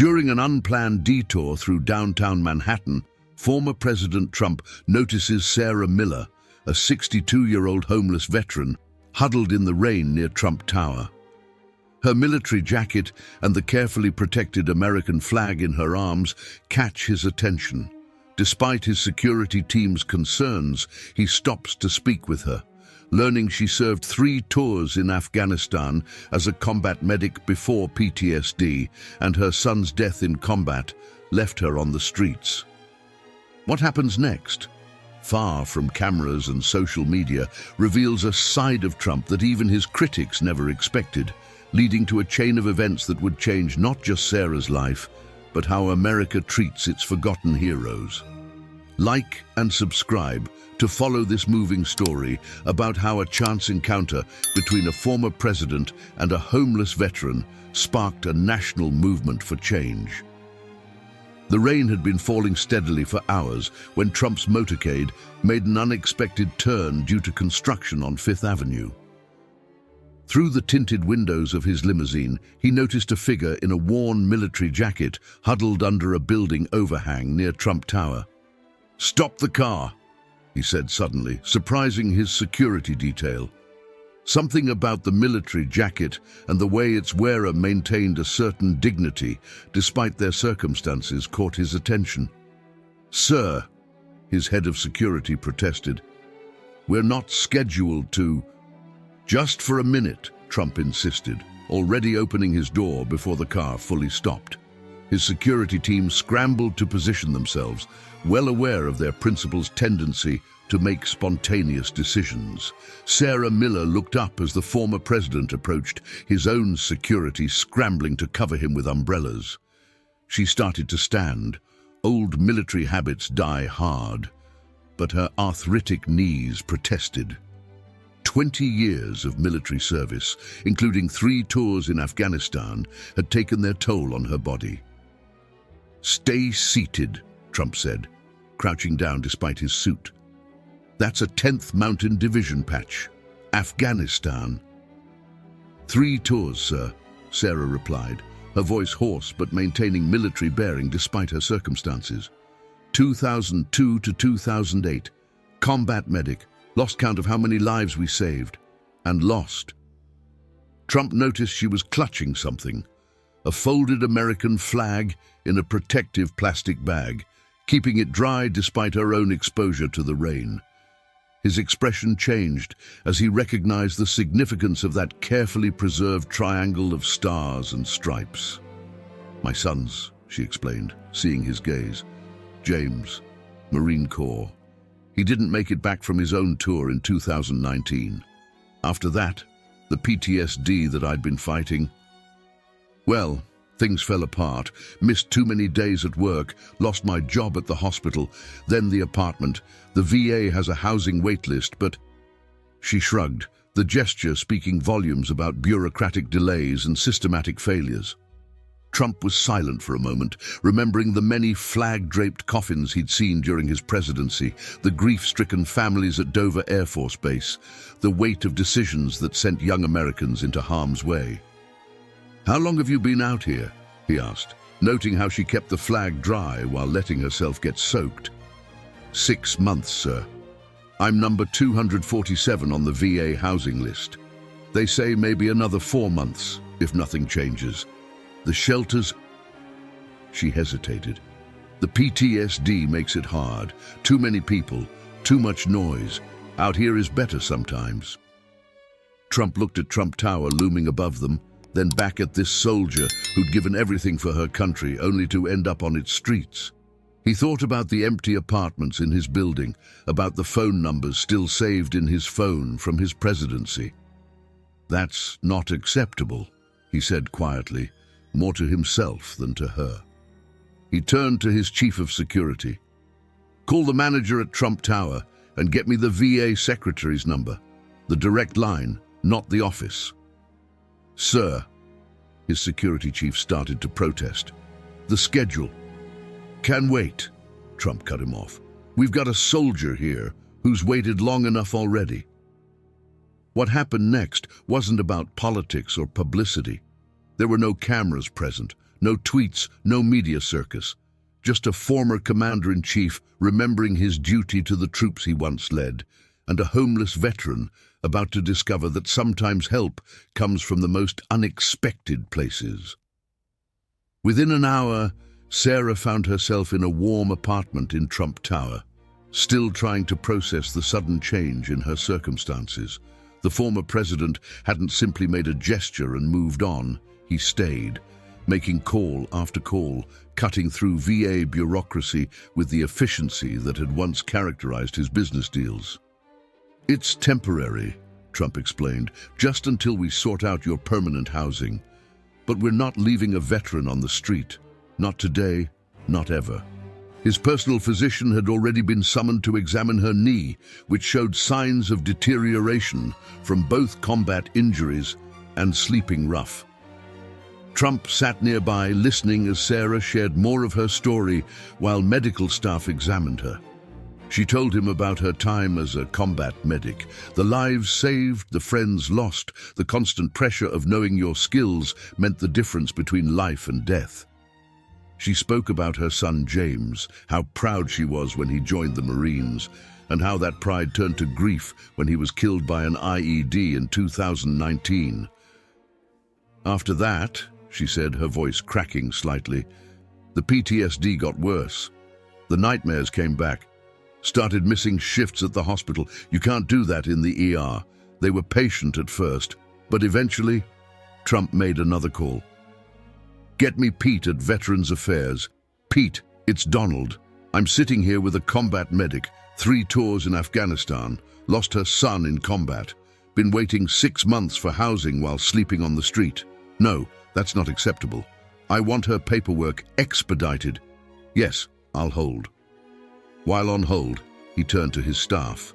During an unplanned detour through downtown Manhattan, former President Trump notices Sarah Miller, a 62-year-old homeless veteran, huddled in the rain near Trump Tower. Her military jacket and the carefully protected American flag in her arms catch his attention. Despite his security team's concerns, he stops to speak with her, learning she served 3 tours in Afghanistan as a combat medic before PTSD, and her son's death in combat left her on the streets. What happens next? Far from cameras and social media, reveals a side of Trump that even his critics never expected, leading to a chain of events that would change not just Sarah's life, but how America treats its forgotten heroes. Like and subscribe to follow this moving story about how a chance encounter between a former president and a homeless veteran sparked a national movement for change. The rain had been falling steadily for hours when Trump's motorcade made an unexpected turn due to construction on Fifth Avenue. Through the tinted windows of his limousine, he noticed a figure in a worn military jacket huddled under a building overhang near Trump Tower. "Stop the car," he said suddenly, surprising his security detail. Something about the military jacket and the way its wearer maintained a certain dignity despite their circumstances caught his attention. "Sir," his head of security protested, "we're not scheduled to—" "Just for a minute," Trump insisted, already opening his door before the car fully stopped. His security team scrambled to position themselves, well aware of their principal's tendency to make spontaneous decisions. Sarah Miller looked up as the former president approached, his own security scrambling to cover him with umbrellas. She started to stand. Old military habits die hard, but her arthritic knees protested. 20 years of military service, including 3 tours in Afghanistan, had taken their toll on her body. "Stay seated," Trump said, crouching down despite his suit. "That's a 10th Mountain Division patch. Afghanistan." "3 tours, sir," Sarah replied, her voice hoarse but maintaining military bearing despite her circumstances. 2002 to 2008. Combat medic. Lost count of how many lives we saved. And lost. Trump noticed she was clutching something. A folded American flag in a protective plastic bag, keeping it dry despite her own exposure to the rain. His expression changed as he recognized the significance of that carefully preserved triangle of stars and stripes. "My sons," she explained, seeing his gaze. "James, Marine Corps. He didn't make it back from his own tour in 2019. After that, the PTSD that I'd been fighting, well, things fell apart, missed too many days at work, lost my job at the hospital, then the apartment. The VA has a housing wait list, but—" She shrugged, the gesture speaking volumes about bureaucratic delays and systematic failures. Trump was silent for a moment, remembering the many flag-draped coffins he'd seen during his presidency, the grief-stricken families at Dover Air Force Base, the weight of decisions that sent young Americans into harm's way. "How long have you been out here?" he asked, noting how she kept the flag dry while letting herself get soaked. 6 months, sir. I'm number 247 on the VA housing list. They say maybe another 4 months, if nothing changes. The shelters—" She hesitated. "The PTSD makes it hard. Too many people, too much noise. Out here is better sometimes." Trump looked at Trump Tower looming above them, then back at this soldier who'd given everything for her country only to end up on its streets. He thought about the empty apartments in his building, about the phone numbers still saved in his phone from his presidency. "That's not acceptable," he said quietly, more to himself than to her. He turned to his chief of security. "Call the manager at Trump Tower and get me the VA secretary's number. The direct line, not the office." "Sir," his security chief started to protest. "The schedule." "Can wait," Trump cut him off. "We've got a soldier here who's waited long enough already." What happened next wasn't about politics or publicity. There were no cameras present, No tweets, no media circus. Just a former commander-in-chief remembering his duty to the troops he once led, and a homeless veteran about to discover that sometimes help comes from the most unexpected places. Within an hour, Sarah found herself in a warm apartment in Trump Tower, still trying to process the sudden change in her circumstances. The former president hadn't simply made a gesture and moved on. He stayed, making call after call, cutting through VA bureaucracy with the efficiency that had once characterized his business deals. "It's temporary," Trump explained, "just until we sort out your permanent housing. But we're not leaving a veteran on the street. Not today, not ever." His personal physician had already been summoned to examine her knee, which showed signs of deterioration from both combat injuries and sleeping rough. Trump sat nearby, listening as Sarah shared more of her story while medical staff examined her. She told him about her time as a combat medic, the lives saved, the friends lost, the constant pressure of knowing your skills meant the difference between life and death. She spoke about her son James, how proud she was when he joined the Marines, and how that pride turned to grief when he was killed by an IED in 2019. "After that," she said, her voice cracking slightly, "the PTSD got worse. The nightmares came back. Started missing shifts at the hospital. You can't do that in the ER. They were patient at first, but eventually," Trump made another call. "Get me Pete at Veterans Affairs. Pete, it's Donald. I'm sitting here with a combat medic, 3 tours in Afghanistan, lost her son in combat, been waiting 6 months for housing while sleeping on the street. No, that's not acceptable. I want her paperwork expedited. Yes, I'll hold." While on hold, he turned to his staff.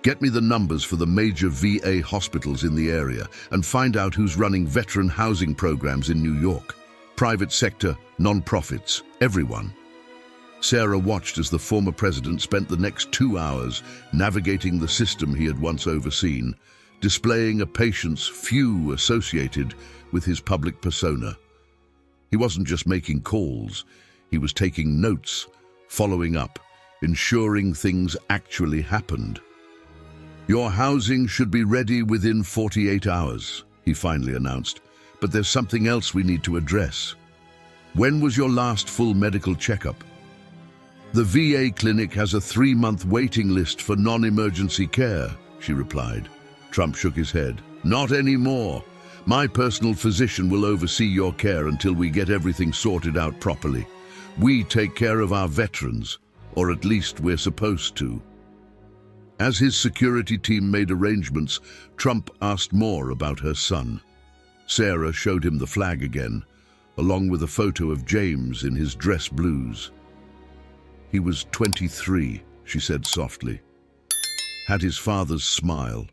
"Get me the numbers for the major VA hospitals in the area and find out who's running veteran housing programs in New York. Private sector, non-profits, everyone." Sarah watched as the former president spent the next 2 hours navigating the system he had once overseen, displaying a patience few associated with his public persona. He wasn't just making calls, he was taking notes, following up, ensuring things actually happened. "Your housing should be ready within 48 hours, he finally announced, "but there's something else we need to address. When was your last full medical checkup?" "The VA clinic has a 3-month waiting list for non-emergency care," she replied. Trump shook his head. "Not anymore. My personal physician will oversee your care until we get everything sorted out properly. We take care of our veterans, or at least we're supposed to." As his security team made arrangements, Trump asked more about her son. Sarah showed him the flag again, along with a photo of James in his dress blues. "He was 23, she said softly. "Had his father's smile.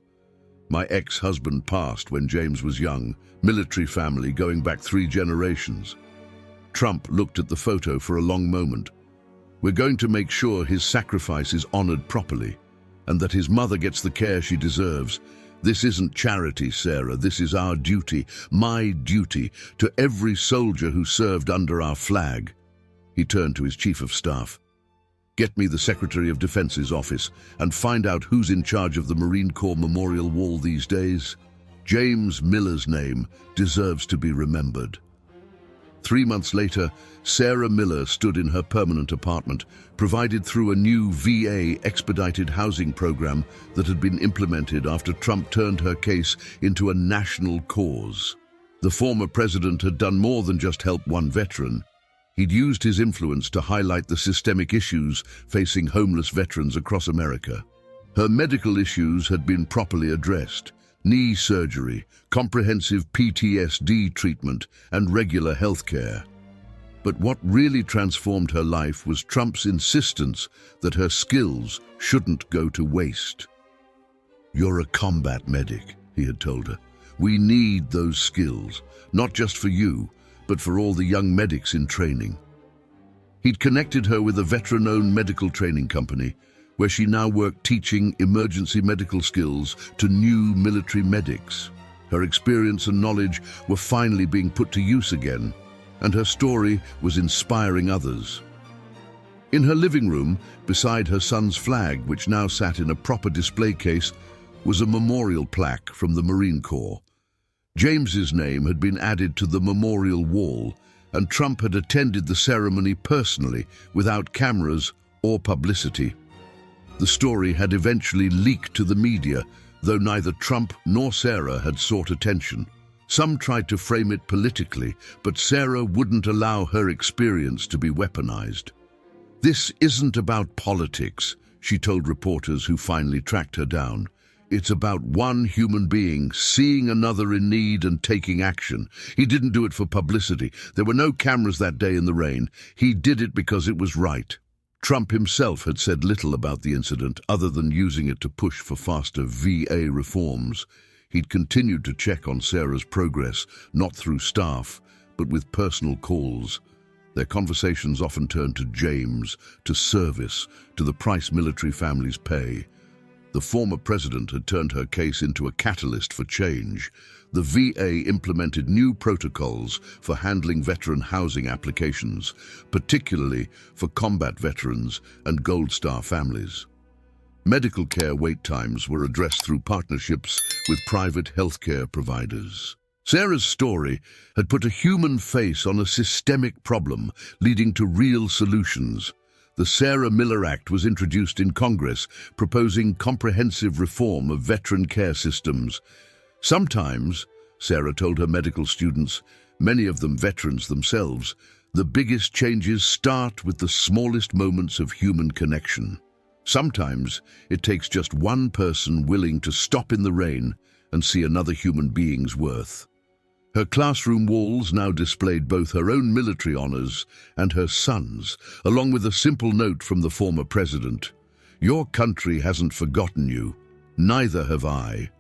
My ex-husband passed when James was young, military family going back 3 generations." Trump looked at the photo for a long moment. "We're going to make sure his sacrifice is honored properly, and that his mother gets the care she deserves. This isn't charity, Sarah. This is our duty, my duty, to every soldier who served under our flag." He turned to his chief of staff. "Get me the Secretary of Defense's office and find out who's in charge of the Marine Corps Memorial Wall these days. James Miller's name deserves to be remembered." 3 months later, Sarah Miller stood in her permanent apartment, provided through a new VA expedited housing program that had been implemented after Trump turned her case into a national cause. The former president had done more than just help one veteran. He'd used his influence to highlight the systemic issues facing homeless veterans across America. Her medical issues had been properly addressed: knee surgery, comprehensive PTSD treatment, and regular health care. But what really transformed her life was Trump's insistence that her skills shouldn't go to waste. "You're a combat medic," he had told her. "We need those skills, not just for you, but for all the young medics in training." He'd connected her with a veteran-owned medical training company, where she now worked teaching emergency medical skills to new military medics. Her experience and knowledge were finally being put to use again, and her story was inspiring others. In her living room, beside her son's flag, which now sat in a proper display case, was a memorial plaque from the Marine Corps. James's name had been added to the memorial wall, and Trump had attended the ceremony personally, without cameras or publicity. The story had eventually leaked to the media, though neither Trump nor Sarah had sought attention. Some tried to frame it politically, but Sarah wouldn't allow her experience to be weaponized. "This isn't about politics," she told reporters who finally tracked her down. "It's about one human being seeing another in need and taking action. He didn't do it for publicity. There were no cameras that day in the rain. He did it because it was right." Trump himself had said little about the incident, other than using it to push for faster VA reforms. He'd continued to check on Sarah's progress, not through staff, but with personal calls. Their conversations often turned to James, to service, to the price military families pay. The former president had turned her case into a catalyst for change. The VA implemented new protocols for handling veteran housing applications, particularly for combat veterans and Gold Star families. Medical care wait times were addressed through partnerships with private healthcare providers. Sarah's story had put a human face on a systemic problem, leading to real solutions. The Sarah Miller Act was introduced in Congress, proposing comprehensive reform of veteran care systems. Sometimes, Sarah told her medical students, many of them veterans themselves, the biggest changes start with the smallest moments of human connection. Sometimes it takes just one person willing to stop in the rain and see another human being's worth. Her classroom walls now displayed both her own military honors and her son's, along with a simple note from the former president. "Your country hasn't forgotten you. Neither have I."